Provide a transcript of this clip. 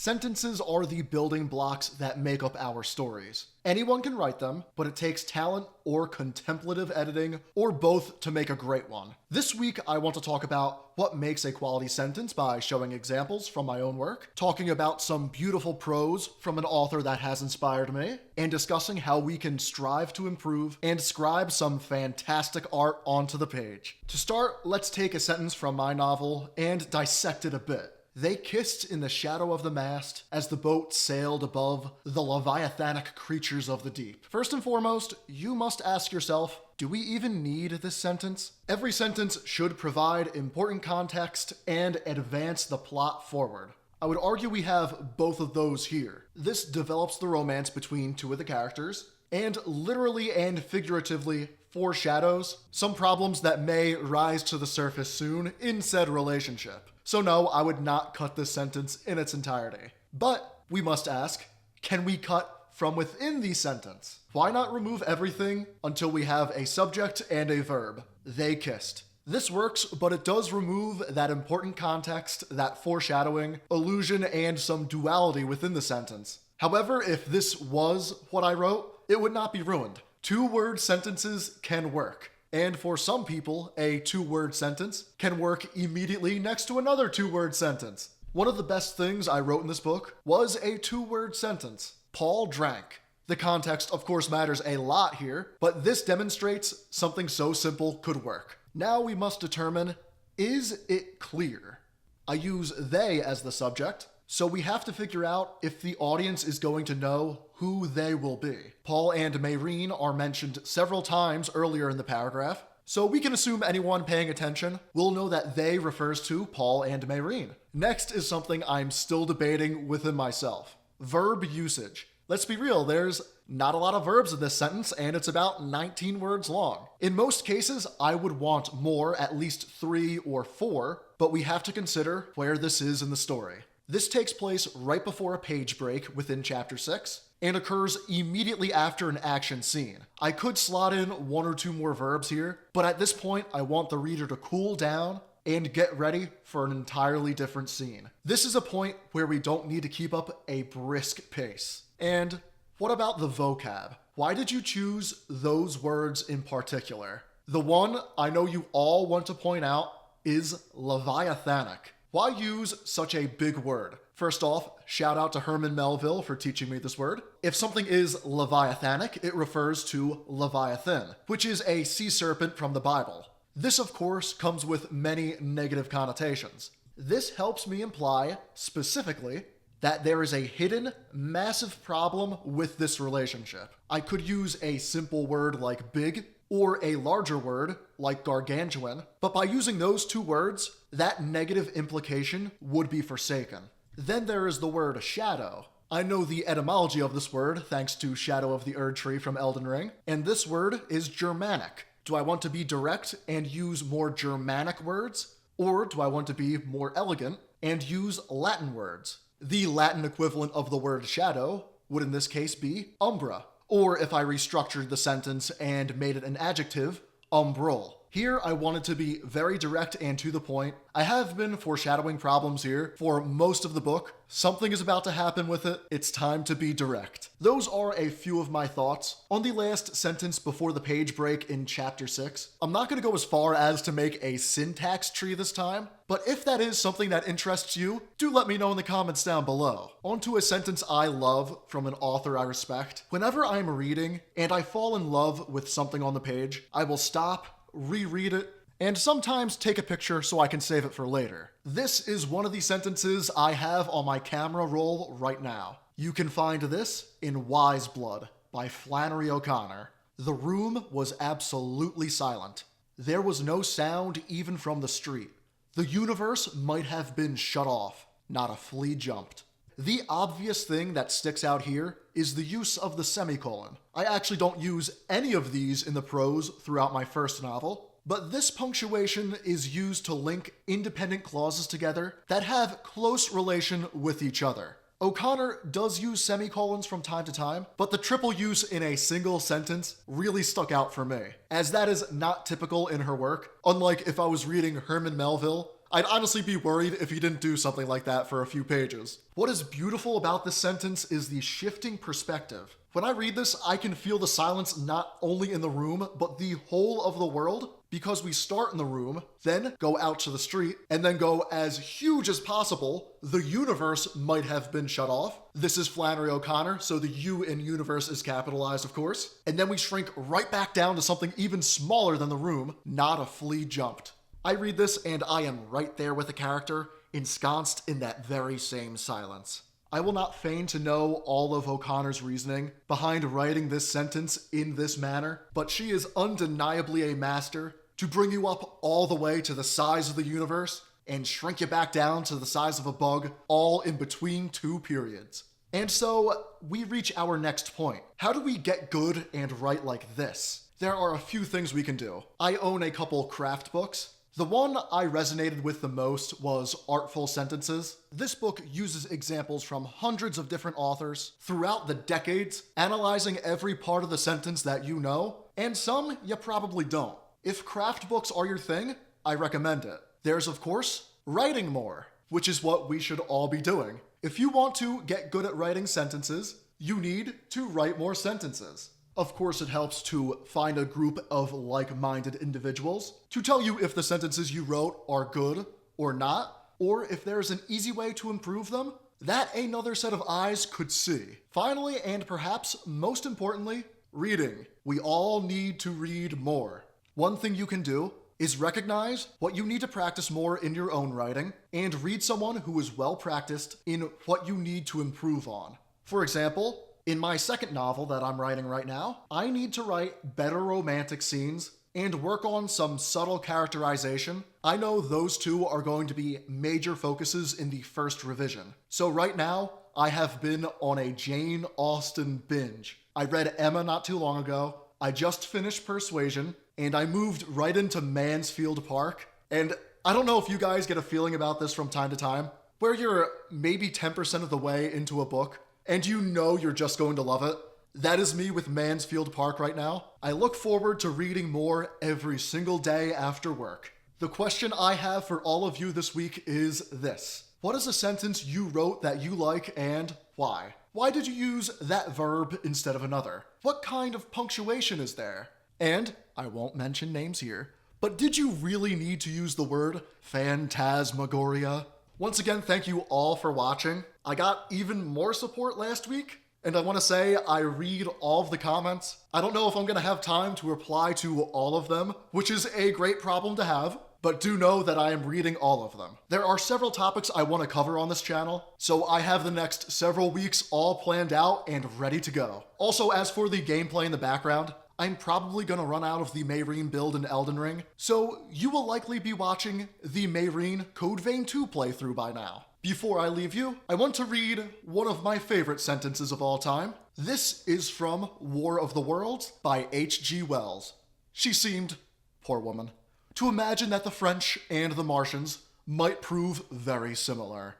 Sentences are the building blocks that make up our stories. Anyone can write them, but it takes talent or contemplative editing, or both to make a great one. This week, I want to talk about what makes a quality sentence by showing examples from my own work, talking about some beautiful prose from an author that has inspired me, and discussing how we can strive to improve and scribe some fantastic art onto the page. To start, let's take a sentence from my novel and dissect it a bit. They kissed in the shadow of the mast as the boat sailed above the leviathanic creatures of the deep. First and foremost, you must ask yourself, do we even need this sentence? Every sentence should provide important context and advance the plot forward. I would argue we have both of those here. This develops the romance between two of the characters, and literally and figuratively foreshadows some problems that may rise to the surface soon in said relationship. So no, I would not cut this sentence in its entirety. But we must ask, can we cut from within the sentence? Why not remove everything until we have a subject and a verb? They kissed. This works, but it does remove that important context, that foreshadowing, allusion, and some duality within the sentence. However, if this was what I wrote, it would not be ruined. Two-word sentences can work. And for some people, a two-word sentence can work immediately next to another two-word sentence. One of the best things I wrote in this book was a two-word sentence. Paul drank. The context, of course, matters a lot here, but this demonstrates something so simple could work. Now we must determine, is it clear? I use they as the subject, so we have to figure out if the audience is going to know who they will be. Paul and Mayreen are mentioned several times earlier in the paragraph, so we can assume anyone paying attention will know that they refers to Paul and Mayreen. Next is something I'm still debating within myself. Verb usage. Let's be real, there's not a lot of verbs in this sentence, and it's about 19 words long. In most cases, I would want more, at least 3 or 4, but we have to consider where this is in the story. This takes place right before a page break within chapter 6 and occurs immediately after an action scene. I could slot in 1 or 2 more verbs here, but at this point I want the reader to cool down and get ready for an entirely different scene. This is a point where we don't need to keep up a brisk pace. And what about the vocab? Why did you choose those words in particular? The one I know you all want to point out is leviathanic. Why use such a big word? First off, shout out to Herman Melville for teaching me this word. If something is leviathanic, it refers to Leviathan, which is a sea serpent from the Bible. This, of course, comes with many negative connotations. This helps me imply, specifically, that there is a hidden, massive problem with this relationship. I could use a simple word like big, or a larger word like gargantuan, but by using those two words, that negative implication would be forsaken. Then there is the word shadow. I know the etymology of this word thanks to Shadow of the Erdtree from Elden Ring, and this word is Germanic. Do I want to be direct and use more Germanic words, or do I want to be more elegant and use Latin words? The Latin equivalent of the word shadow would in this case be umbra. Or if I restructured the sentence and made it an adjective, umbral. Here, I wanted to be very direct and to the point. I have been foreshadowing problems here for most of the book. Something is about to happen with it. It's time to be direct. Those are a few of my thoughts on the last sentence before the page break in chapter 6. I'm not going to go as far as to make a syntax tree this time, but if that is something that interests you, do let me know in the comments down below. On to a sentence I love from an author I respect. Whenever I'm reading and I fall in love with something on the page, I will stop, reread it, and sometimes take a picture so I can save it for later. This is one of the sentences I have on my camera roll right now. You can find this in Wise Blood by Flannery O'Connor. The room was absolutely silent. There was no sound even from the street. The universe might have been shut off. Not a flea jumped. The obvious thing that sticks out here is the use of the semicolon. I actually don't use any of these in the prose throughout my first novel, but this punctuation is used to link independent clauses together that have close relation with each other. O'Connor does use semicolons from time to time, but the triple use in a single sentence really stuck out for me, as that is not typical in her work. Unlike if I was reading Herman Melville, I'd honestly be worried if he didn't do something like that for a few pages. What is beautiful about this sentence is the shifting perspective. When I read this, I can feel the silence not only in the room, but the whole of the world, because we start in the room, then go out to the street, and then go as huge as possible. The universe might have been shut off. This is Flannery O'Connor, so the U in universe is capitalized, of course. And then we shrink right back down to something even smaller than the room, not a flea jumped. I read this and I am right there with the character, ensconced in that very same silence. I will not feign to know all of O'Connor's reasoning behind writing this sentence in this manner, but she is undeniably a master to bring you up all the way to the size of the universe and shrink you back down to the size of a bug, all in between two periods. And so we reach our next point. How do we get good and write like this? There are a few things we can do. I own a couple craft books. The one I resonated with the most was Artful Sentences. This book uses examples from hundreds of different authors throughout the decades, analyzing every part of the sentence that you know, and some you probably don't. If craft books are your thing, I recommend it. There's, of course, writing more, which is what we should all be doing. If you want to get good at writing sentences, you need to write more sentences. Of course, it helps to find a group of like-minded individuals to tell you if the sentences you wrote are good or not, or if there's an easy way to improve them that another set of eyes could see. Finally, and perhaps most importantly, reading. We all need to read more. One thing you can do is recognize what you need to practice more in your own writing and read someone who is well practiced in what you need to improve on. For example, in my second novel that I'm writing right now, I need to write better romantic scenes and work on some subtle characterization. I know those two are going to be major focuses in the first revision. So right now, I have been on a Jane Austen binge. I read Emma not too long ago, I just finished Persuasion, and I moved right into Mansfield Park. And I don't know if you guys get a feeling about this from time to time, where you're maybe 10% of the way into a book, and you know you're just going to love it. That is me with Mansfield Park right now. I look forward to reading more every single day after work. The question I have for all of you this week is this. What is a sentence you wrote that you like and why? Why did you use that verb instead of another? What kind of punctuation is there? And, I won't mention names here, but did you really need to use the word phantasmagoria? Once again, thank you all for watching. I got even more support last week, and I want to say I read all of the comments. I don't know if I'm going to have time to reply to all of them, which is a great problem to have, but do know that I am reading all of them. There are several topics I want to cover on this channel, so I have the next several weeks all planned out and ready to go. Also, as for the gameplay in the background, I'm probably going to run out of the Meereen build in Elden Ring, so you will likely be watching the Meereen Code Vein 2 playthrough by now. Before I leave you, I want to read one of my favorite sentences of all time. This is from War of the Worlds by H.G. Wells. She seemed, poor woman, to imagine that the French and the Martians might prove very similar.